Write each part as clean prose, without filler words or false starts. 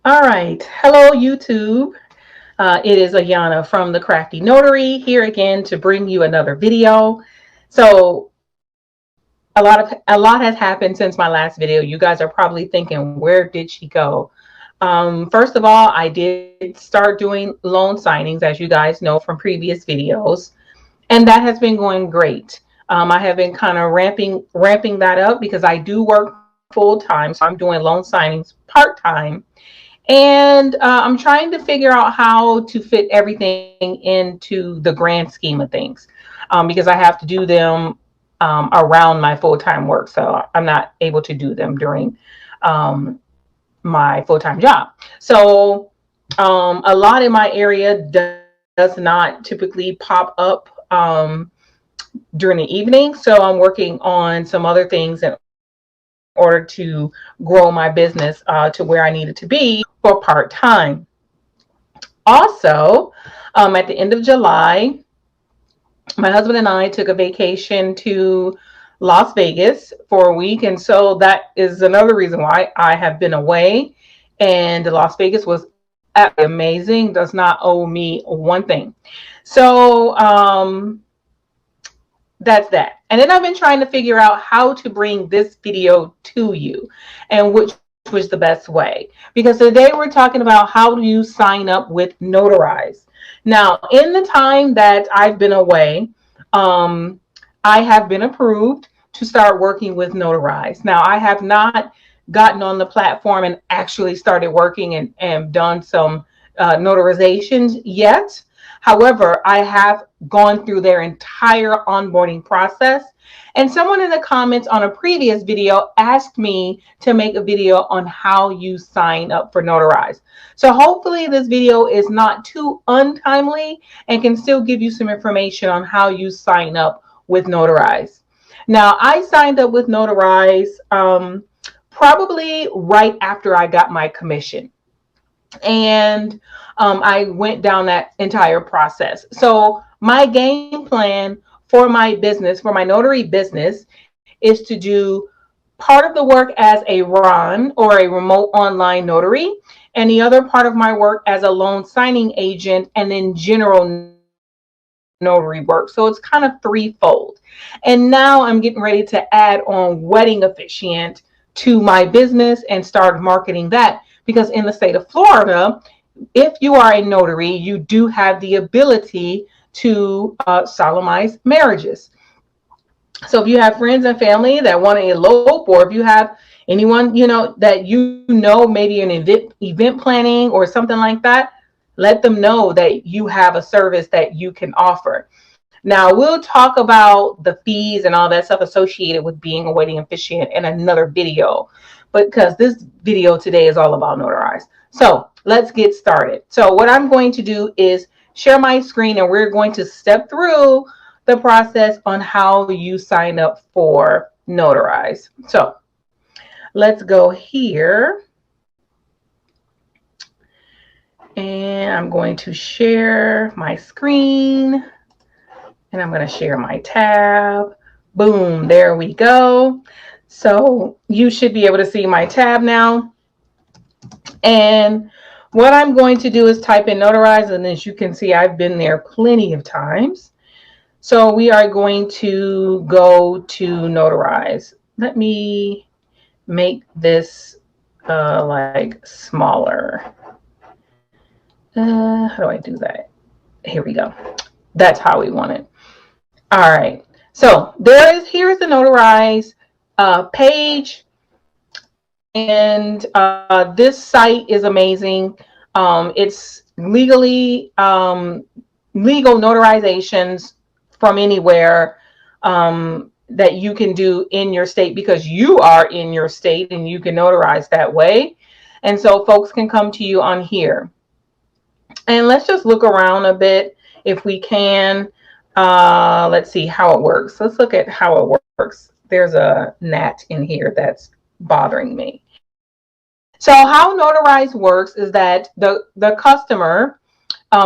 All right. Hello, YouTube. It is Ayana from the Crafty Notary here again to bring you another video. So a lot has happened since my last video. You guys are probably thinking, where did she go? First of all, I did start doing loan signings, as you guys know from previous videos, and that has been going great. I have been kind of ramping that up because I do work full time, so I'm doing loan signings part time. And I'm trying to figure out how to fit everything into the grand scheme of things, because I have to do them around my full-time work. So I'm not able to do them during um, my full-time job. So a lot in my area does not typically pop up during the evening. So I'm working on some other things in order to grow my business to where I need it to be for part-time. Also, at the end of July, my husband and I took a vacation to Las Vegas for a week. And so that is another reason why I have been away. And Las Vegas was absolutely amazing, does not owe me one thing. So that's that. And then I've been trying to figure out how to bring this video to you and which was the best way. Because today we're talking about how do you sign up with Notarize. Now, in the time that I've been away, I have been approved to start working with Notarize. Now, I have not gotten on the platform and actually started working and done some notarizations yet. However, I have gone through their entire onboarding process. And someone in the comments on a previous video asked me to make a video on how you sign up for Notarize. So hopefully this video is not too untimely and can still give you some information on how you sign up with Notarize. Now, I signed up with Notarize probably right after I got my commission. And I went down that entire process. So my game plan for my business, for my notary business, is to do part of the work as a RON or a remote online notary, and the other part of my work as a loan signing agent, and then general notary work. So it's kind of threefold. And now I'm getting ready to add on wedding officiant to my business and start marketing that, because in the state of Florida, if you are a notary, you do have the ability to solemnize marriages. So if you have friends and family that want to elope, or if you have anyone that maybe an event planning or something like that, let them know that you have a service that you can offer. Now, we'll talk about the fees and all that stuff associated with being a wedding officiant in another video, but because this video today is all about Notarize. So let's get started. So what I'm going to do is share my screen, and we're going to step through the process on how you sign up for Notarize. So let's go here. And I'm going to share my screen, and I'm going to share my tab. Boom, there we go. So you should be able to see my tab now. And what I'm going to do is type in Notarize, and as you can see, I've been there plenty of times. So we are going to go to Notarize. Let me make this like smaller. How do I do that? Here we go. That's how we want it. All right. So here's the Notarize page. And this site is amazing. It's legal notarizations from anywhere that you can do in your state, because you are in your state and you can notarize that way. And so folks can come to you on here. And let's just look around a bit if we can. Let's see how it works. Let's look at how it works. There's a gnat in here that's bothering me. So how Notarize works is that the customer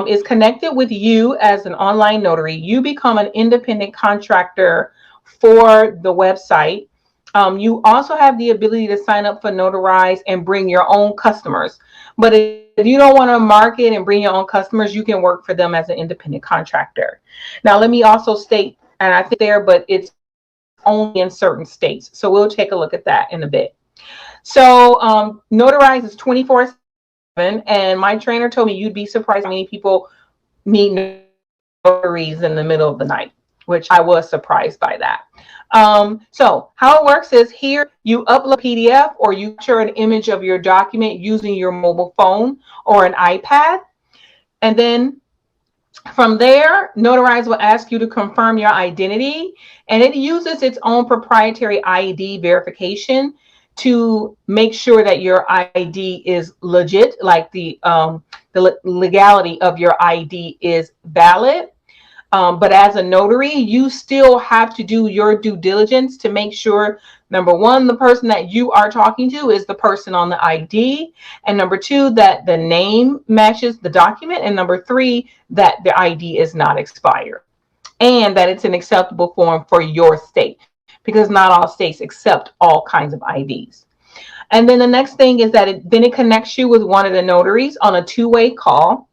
is connected with you as an online notary. You become an independent contractor for the website, You also have the ability to sign up for Notarize and bring your own customers. But if you don't want to market and bring your own customers, you can work for them as an independent contractor. Now, let me also state, and I think there, but it's only in certain states. So we'll take a look at that in a bit. So Notarize is 24/7, and my trainer told me you'd be surprised how many people need notaries in the middle of the night, which I was surprised by that. So how it works is here you upload a PDF or you capture an image of your document using your mobile phone or an iPad. And then from there, Notarize will ask you to confirm your identity, and it uses its own proprietary ID verification to make sure that your ID is legit, like the legality of your ID is valid. But as a notary, you still have to do your due diligence to make sure, number one, the person that you are talking to is the person on the ID. And number two, that the name matches the document. And number three, that the ID is not expired and that it's an acceptable form for your state, because not all states accept all kinds of IDs. And then the next thing is that it connects you with one of the notaries on a two-way call.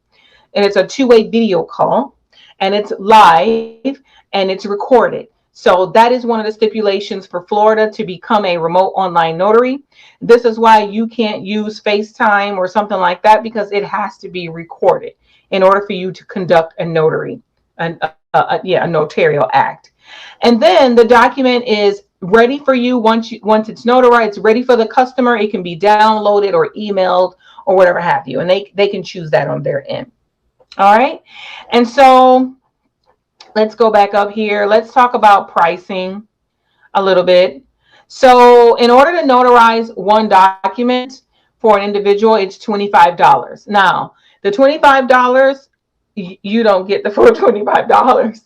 And it's a two-way video call. And it's live and it's recorded. So that is one of the stipulations for Florida to become a remote online notary. This is why you can't use FaceTime or something like that, because it has to be recorded in order for you to conduct a notary, a notarial act. And then the document is ready for you once it's notarized. It's ready for the customer. It can be downloaded or emailed or whatever have you, and they can choose that on their end. All right. And so let's go back up here. Let's talk about pricing a little bit. So in order to notarize one document for an individual, it's $25. Now, the $25, you don't get the full $25.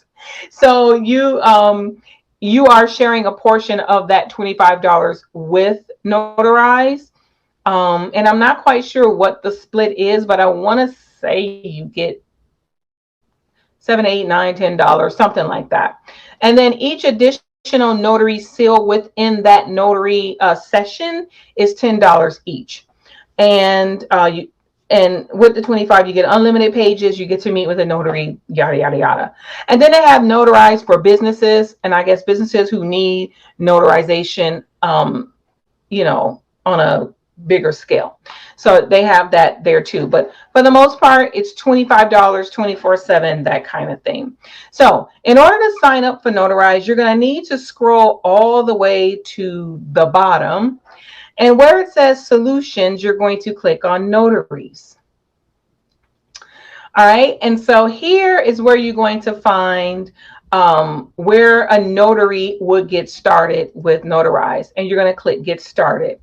So you are sharing a portion of that $25 with Notarize. And I'm not quite sure what the split is, but I want to say you get $7, $8, $9, $10, something like that. And then each additional notary seal within that notary session is $10 each. And with the 25, you get unlimited pages. You get to meet with a notary, yada, yada, yada. And then they have Notarize for businesses, and I guess businesses who need notarization, on a bigger scale. So they have that there too. But for the most part, it's $25, 24/7, that kind of thing. So in order to sign up for Notarize, you're going to need to scroll all the way to the bottom. And where it says solutions, you're going to click on notaries. All right. And so here is where you're going to find where a notary would get started with Notarize. And you're going to click get started.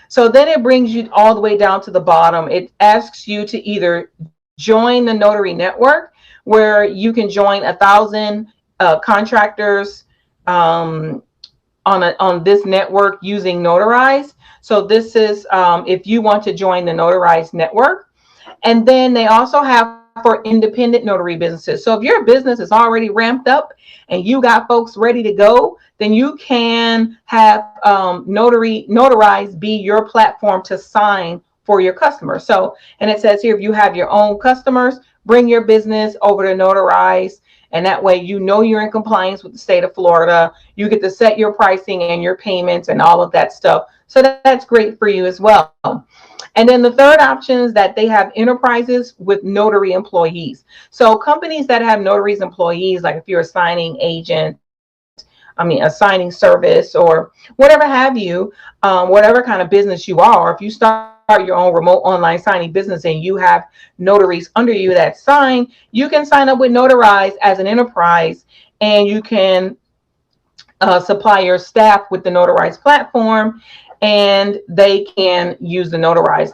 So then it brings you all the way down to the bottom. It asks you to either join the notary network, where you can join 1,000 contractors on this network using Notarize. So this is if you want to join the Notarize network. And then they also have for independent notary businesses. So if your business is already ramped up and you got folks ready to go, then you can have Notarize be your platform to sign for your customers. So, and it says here, if you have your own customers, bring your business over to Notarize. And that way, you're in compliance with the state of Florida. You get to set your pricing and your payments and all of that stuff. So that's great for you as well. And then the third option is that they have enterprises with notary employees. So companies that have notaries employees, like if you're a signing agent, a signing service or whatever have you, whatever kind of business you are, or if you start your own remote online signing business and you have notaries under you that sign, you can sign up with Notarize as an enterprise, and you can supply your staff with the Notarize platform, and they can use the Notarize.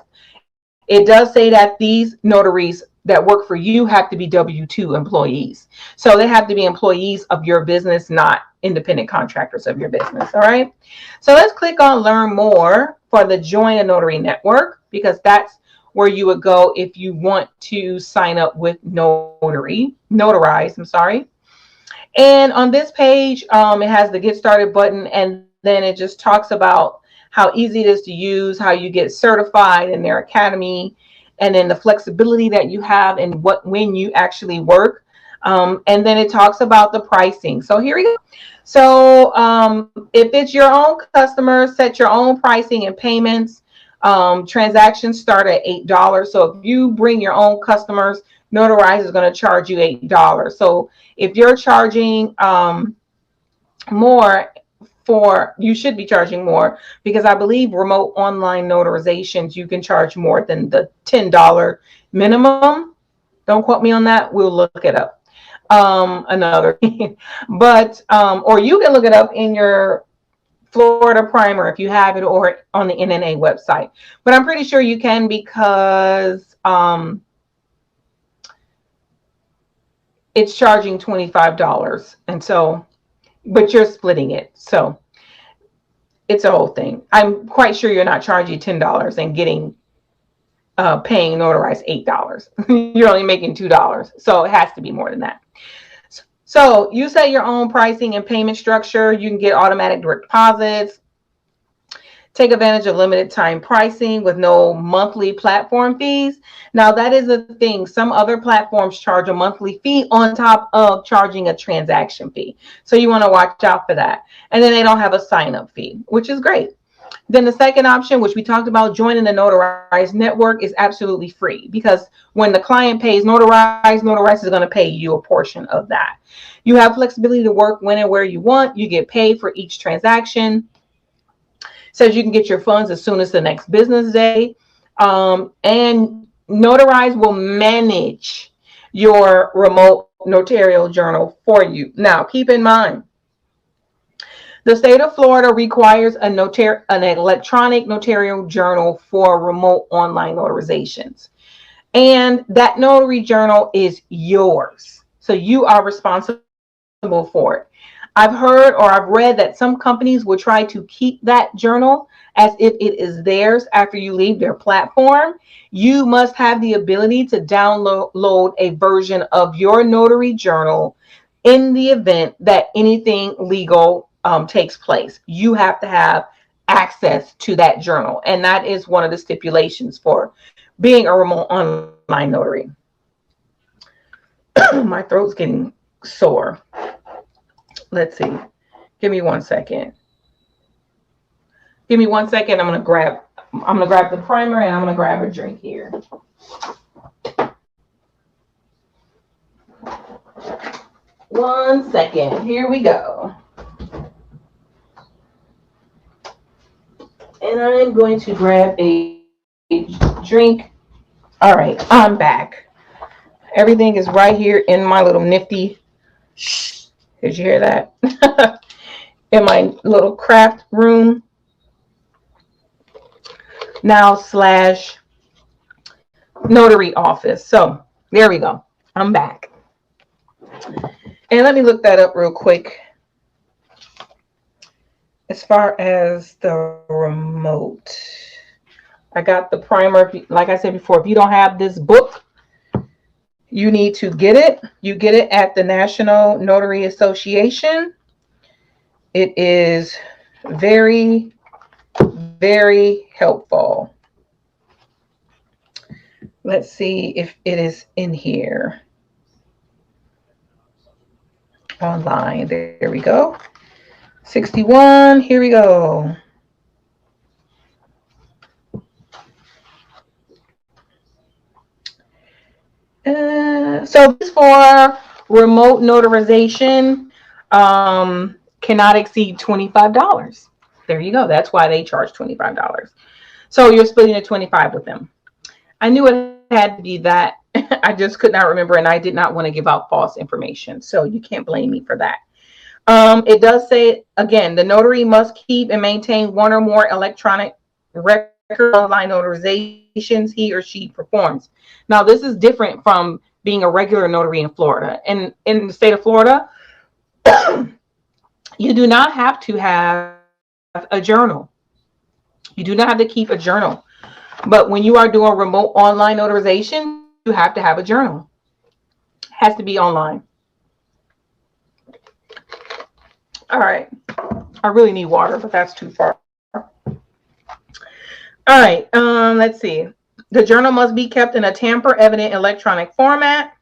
It does say that these notaries that work for you have to be W-2 employees. So they have to be employees of your business, not independent contractors of your business. All right. So let's click on learn more for the join a notary network, because that's where you would go if you want to sign up with Notarize. And on this page, it has the get started button, and then it just talks about how easy it is to use, how you get certified in their academy, and then the flexibility that you have and when you actually work. And then it talks about the pricing. So here we go. So if it's your own customer, set your own pricing and payments. Transactions start at $8. So if you bring your own customers, Notarize is going to charge you $8. So if you're charging more, you should be charging more, because I believe remote online notarizations, you can charge more than the $10 minimum. Don't quote me on that. We'll look it up. Another but or you can look it up in your Florida primer if you have it, or on the NNA website. But I'm pretty sure you can, because it's charging $25, and so, but you're splitting it, so it's a whole thing. I'm quite sure you're not charging $10 and getting paying Notarize $8. You're only making $2, so it has to be more than that. So you set your own pricing and payment structure. You can get automatic direct deposits, take advantage of limited time pricing with no monthly platform fees. Now that is the thing. Some other platforms charge a monthly fee on top of charging a transaction fee. So you want to watch out for that. And then they don't have a sign up fee, which is great. Then the second option, which we talked about, joining the Notarize network, is absolutely free, because when the client pays Notarize, Notarize is going to pay you a portion of that. You have flexibility to work when and where you want. You get paid for each transaction. Says you can get your funds as soon as the next business day. And Notarize will manage your remote notarial journal for you. Now, keep in mind, the state of Florida requires an electronic notarial journal for remote online notarizations. And that notary journal is yours. So you are responsible for it. I've heard, or I've read, that some companies will try to keep that journal as if it is theirs after you leave their platform. You must have the ability to download a version of your notary journal in the event that anything legal takes place. You have to have access to that journal, and that is one of the stipulations for being a remote online notary. My throat's getting sore. Let's see. Give me 1 second. Give me 1 second. I'm gonna grab the primer, and I'm gonna grab a drink here. One second. Here we go. And I'm going to grab a drink. All right, I'm back. Everything is right here in my little nifty. Shh. Did you hear that? In my little craft room now / notary office. So there we go. I'm back. And let me look that up real quick. As far as the remote, I got the primer. Like I said before, if you don't have this book, you need to get it. You get it at the National Notary Association. It is very, very helpful. Let's see if it is in here. Online. There we go. 61. Here we go. So this for remote notarization cannot exceed $25. There you go. That's why they charge $25. So you're splitting the 25 with them. I knew it had to be that. I just could not remember, and I did not want to give out false information. So you can't blame me for that. It does say, again, the notary must keep and maintain one or more electronic record online notarizations he or she performs. Now, this is different from being a regular notary in Florida. And in the state of Florida, you do not have to have a journal. You do not have to keep a journal. But when you are doing remote online notarization, you have to have a journal. It has to be online. All right. I really need water, but that's too far. All right, let's see. The journal must be kept in a tamper-evident electronic format,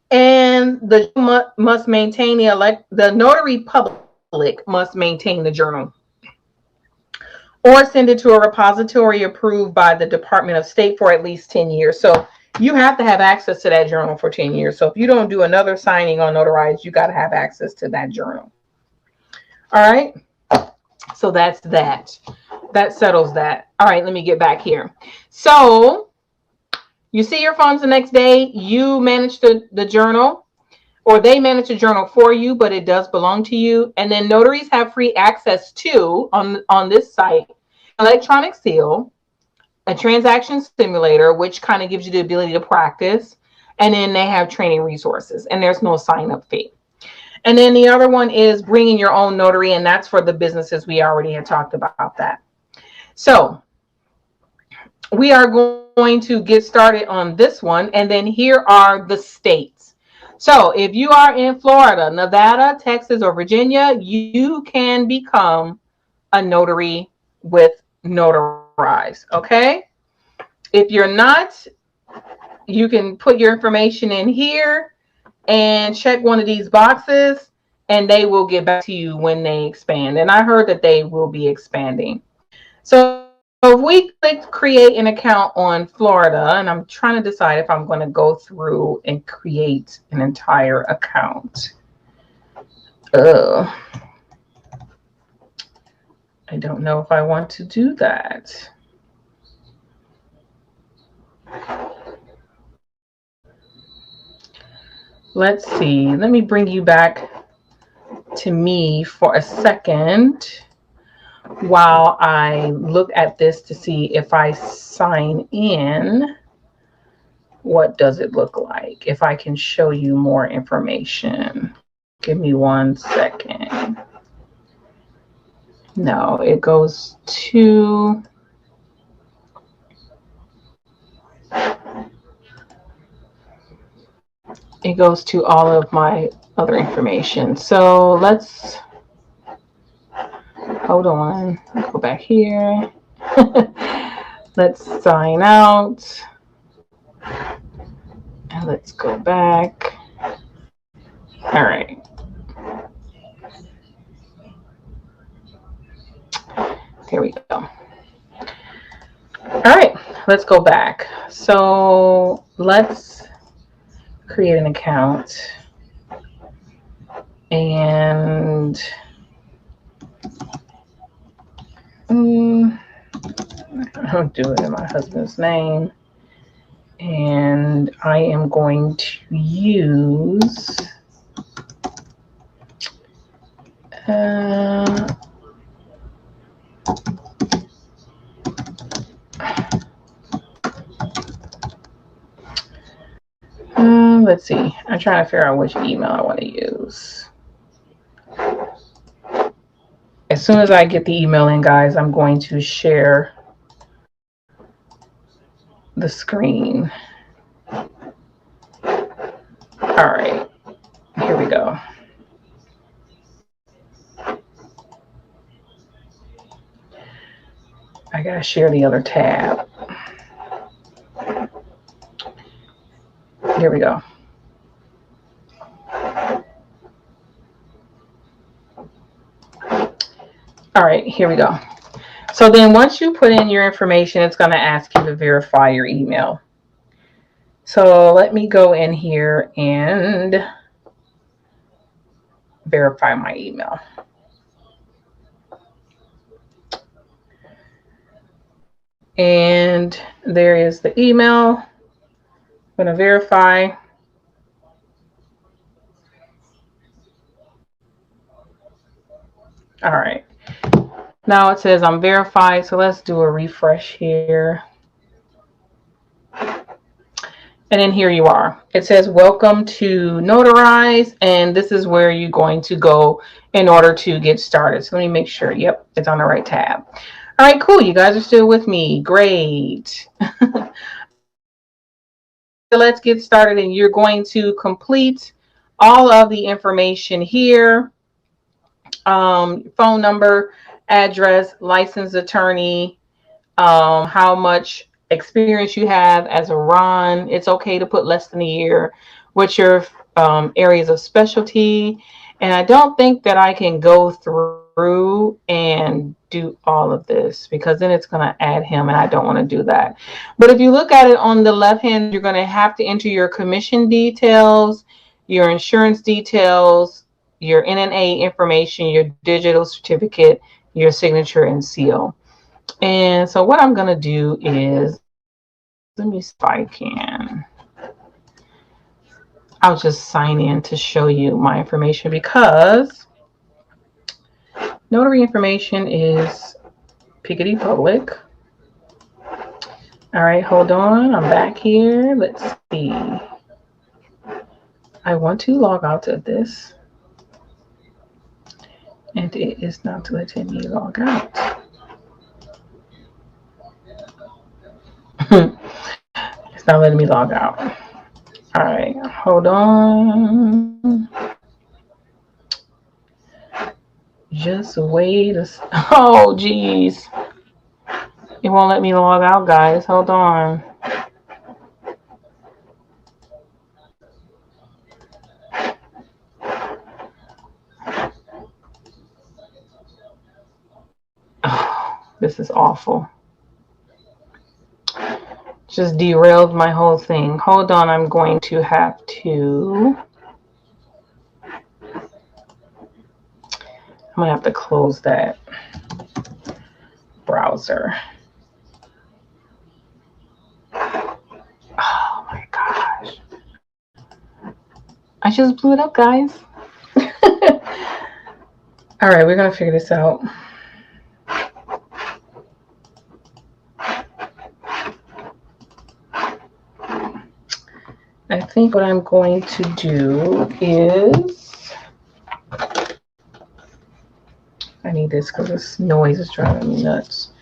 and the must maintain the notary public must maintain the journal, or send it to a repository approved by the Department of State for at least 10 years. So you have to have access to that journal for 10 years. So if you don't do another signing on Notarize, you got to have access to that journal. All right. So that's that. That settles that. All right, let me get back here. So you see your funds the next day, you manage the journal, or they manage the journal for you, but it does belong to you. And then notaries have free access to, on this site, electronic seal, a transaction simulator, which kind of gives you the ability to practice. And then they have training resources, and there's no sign-up fee. And then the other one is bringing your own notary, and that's for the businesses. We already had talked about that. So we are going to get started on this one, and then here are the states. So if you are in Florida, Nevada, Texas, or Virginia, you can become a notary with Notarize, okay? If you're not, you can put your information in here and check one of these boxes, and they will get back to you when they expand. And I heard that they will be expanding. So if we click create an account on Florida, and I'm trying to decide if I'm going to go through and create an entire account. I don't know if I want to do that. Let's see. Let me bring you back to me for a second while I look at this to see if I sign in, what does it look like? If I can show you more information. Give me 1 second. No, it goes to... It goes to all of my other information. So let's, hold on, go back here. Let's sign out. And let's go back. All right. There we go. All right, let's go back. So let's create an account, and I'll do it in my husband's name, and I am going to use let's see. I'm trying to figure out which email I want to use. As soon as I get the email in, guys, I'm going to share the screen. All right, here we go. I gotta share the other tab. Here we go. All right, here we go. So then once you put in your information, it's going to ask you to verify your email. So let me go in here and verify my email. And there is the email. I'm going to verify. All right. Now it says I'm verified, so let's do a refresh here. And then here you are. It says welcome to Notarize, and this is where you're going to go in order to get started. So let me make sure. Yep, it's on the right tab. All right, cool. You guys are still with me. Great. So let's get started, and you're going to complete all of the information here. phone number, address, licensed attorney, how much experience you have as a RON. It's okay to put less than a year. What's your areas of specialty? And I don't think that I can go through and do all of this because then it's going to add him and I don't want to do that. But if you look at it on the left hand, you're going to have to enter your commission details, your insurance details, your NNA information, your digital certificate, your signature and seal. And so what I'm going to do is, let me see if I can. I'll just sign in to show you my information because notary information is pickety public. All right, hold on. I'm back here. Let's see. I want to log out of this. And it is not letting me log out. It's not letting me log out. All right, hold on. Just wait. Oh, geez. It won't let me log out, guys. Hold on. Oh, this is awful. Just derailed my whole thing. Hold on, I'm going to have to... I'm going to have to close that browser. Oh my gosh. I just blew it up, guys. All right, we're going to figure this out. I think what I'm going to do is, I need this because this noise is driving me nuts.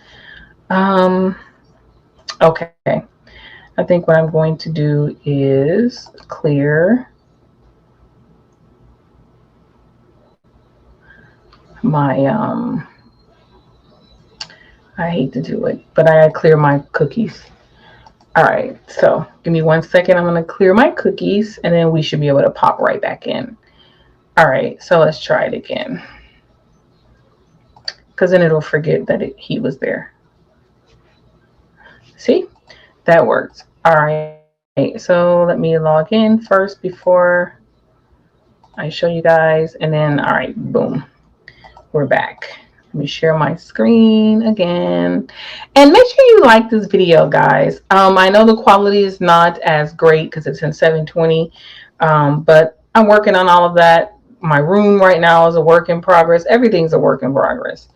Okay. I think what I'm going to do is clear my, I hate to do it, but I clear my cookies. All right, so give me 1 second. I'm going to clear my cookies and then we should be able to pop right back in. All right, so let's try it again. Because then it'll forget that he was there. See, that works. All right, so let me log in first before I show you guys. And then, all right, boom, we're back. Let me share my screen again. And make sure you like this video, guys. I know the quality is not as great because it's in 720, but I'm working on all of that. My room right now is a work in progress. Everything's a work in progress.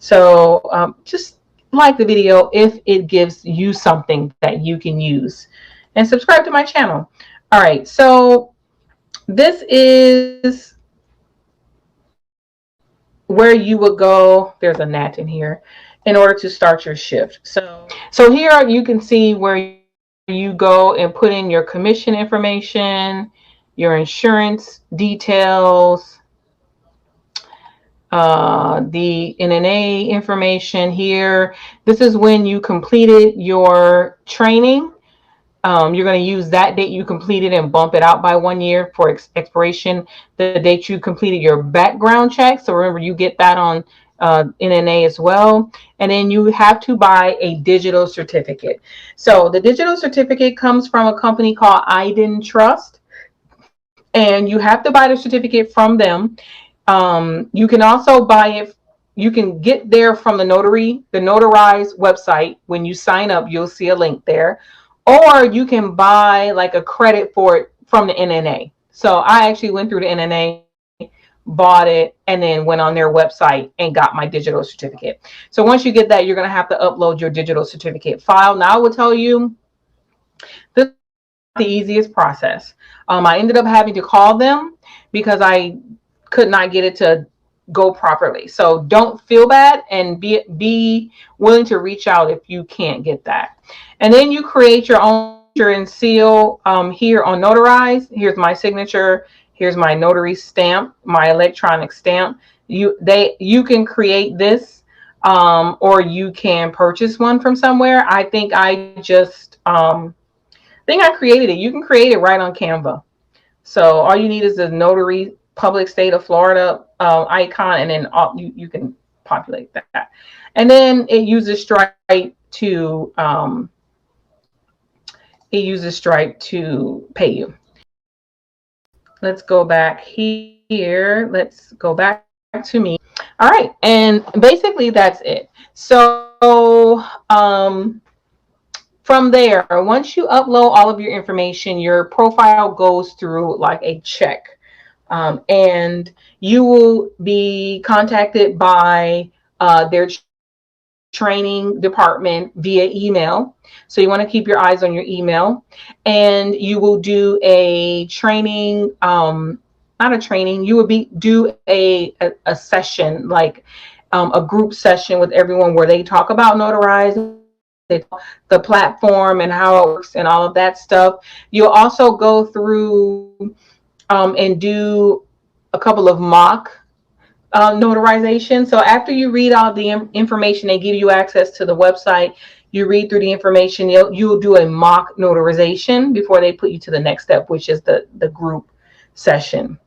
So just like the video if it gives you something that you can use. And subscribe to my channel. All right, so this is where you would go. There's a gnat in here in order to start your shift. So here you can see where you go and put in your commission information, your insurance details, the NNA information here. This is when you completed your training. You're going to use that date you completed and bump it out by 1 year for expiration. The date you completed your background check. So remember, you get that on NNA as well. And then you have to buy a digital certificate. So the digital certificate comes from a company called Iden Trust. And you have to buy the certificate from them. You can also buy it. You can get there from the Notarize website. When you sign up, you'll see a link there. Or you can buy like a credit for it from the NNA. So I actually went through the NNA, bought it, and then went on their website and got my digital certificate. So once you get that, you're going to have to upload your digital certificate file. Now I will tell you, this is the easiest process. I ended up having to call them because I could not get it to go properly. So don't feel bad and be willing to reach out if you can't get that. And then you create your own signature and seal here on Notarize. Here's my signature. Here's my notary stamp, my electronic stamp. You can create this, or you can purchase one from somewhere. I think I created it. You can create it right on Canva. So all you need is the Notary Public State of Florida icon, and then you can populate that. And then it uses Stripe to pay you. Let's go back here. Let's go back to me. All right, and basically that's it. So from there, once you upload all of your information, your profile goes through like a check, and you will be contacted by their training department via email. So you want to keep your eyes on your email, and you will do a training, not a training, you will do a session, like a group session with everyone where they talk about Notarize, the platform and how it works and all of that stuff. You'll also go through and do a couple of mock notarization. So after you read all the information, they give you access to the website. You read through the information. You'll do a mock notarization before they put you to the next step, which is the group session.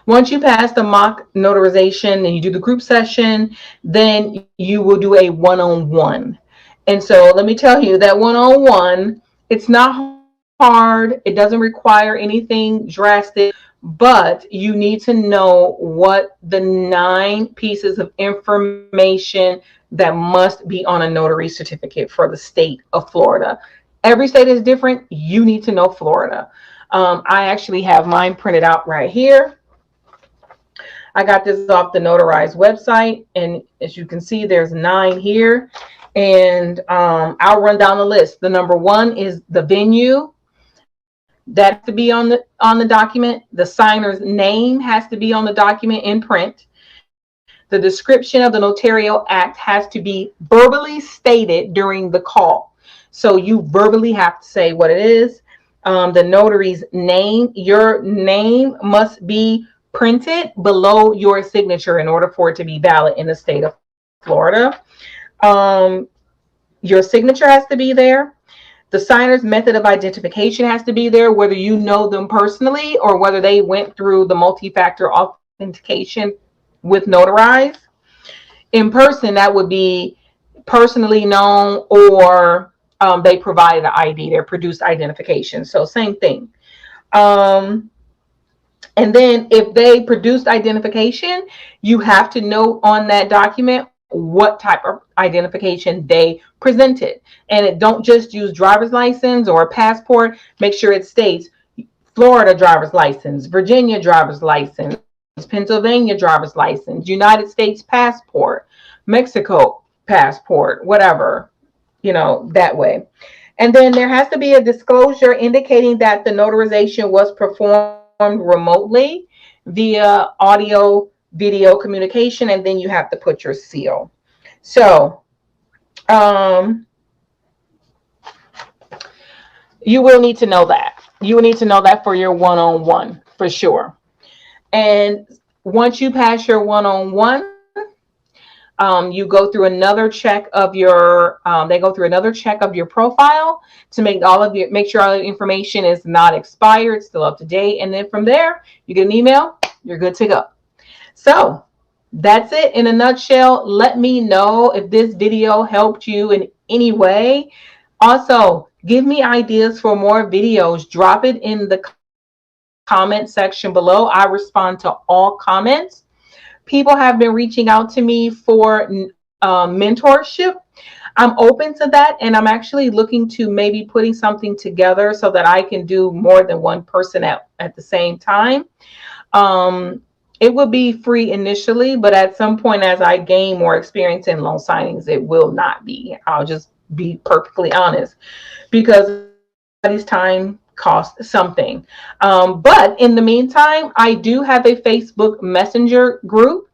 Once you pass the mock notarization and you do the group session, then you will do a one-on-one. And so let me tell you that one-on-one, it's not hard. It doesn't require anything drastic, but you need to know what the 9 pieces of information that must be on a notary certificate for the state of Florida. Every state is different. You need to know Florida. I actually have mine printed out right here. I got this off the Notarize website, and as you can see, there's 9 here. And I'll run down the list. The number 1 is the venue. That has to be on the document. The signer's name has to be on the document in print. The description of the notarial act has to be verbally stated during the call. So you verbally have to say what it is. The notary's name, your name must be printed below your signature in order for it to be valid in the state of Florida. Your signature has to be there. The signer's method of identification has to be there, whether you know them personally or whether they went through the multi-factor authentication with Notarize. In person, that would be personally known, or they provided an ID, their produced identification. So same thing. And then if they produced identification, you have to note on that document what type of identification they presented. And it don't just use driver's license or a passport. Make sure it states Florida driver's license, Virginia driver's license, Pennsylvania driver's license, United States passport, Mexico passport, whatever, that way. And then there has to be a disclosure indicating that the notarization was performed remotely via audio video communication, and then you have to put your seal. So you will need to know that. You will need to know that for your one-on-one for sure. And once you pass your one-on-one, you go through another check of your they go through another check of your profile to make sure all the information is not expired, still up to date. And then from there, you get an email, you're good to go. So that's it in a nutshell. Let me know if this video helped you in any way. Also, give me ideas for more videos. Drop it in the comment section below. I respond to all comments. People have been reaching out to me for mentorship. I'm open to that, and I'm actually looking to maybe putting something together so that I can do more than one person at the same time. It will be free initially, but at some point as I gain more experience in loan signings, it will not be. I'll just be perfectly honest, because everybody's time costs something. But in the meantime, I do have a Facebook Messenger group.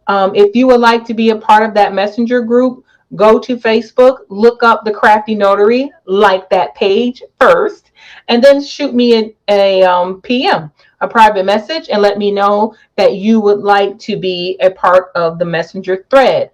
If you would like to be a part of that Messenger group, go to Facebook, look up the Crafty Notary, like that page first, and then shoot me a PM. a private message and let me know that you would like to be a part of the messenger thread.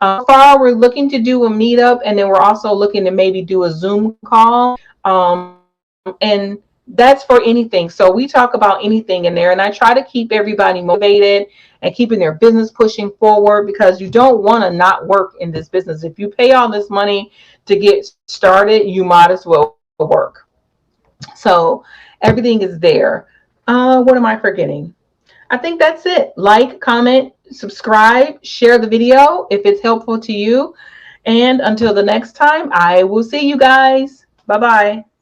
So far, we're looking to do a meetup, and then we're also looking to maybe do a Zoom call. And that's for anything. So we talk about anything in there, and I try to keep everybody motivated and keeping their business pushing forward, because you don't want to not work in this business. If you pay all this money to get started, you might as well work. So everything is there. What am I forgetting? I think that's it. Like, comment, subscribe, share the video if it's helpful to you. And until the next time, I will see you guys. Bye-bye.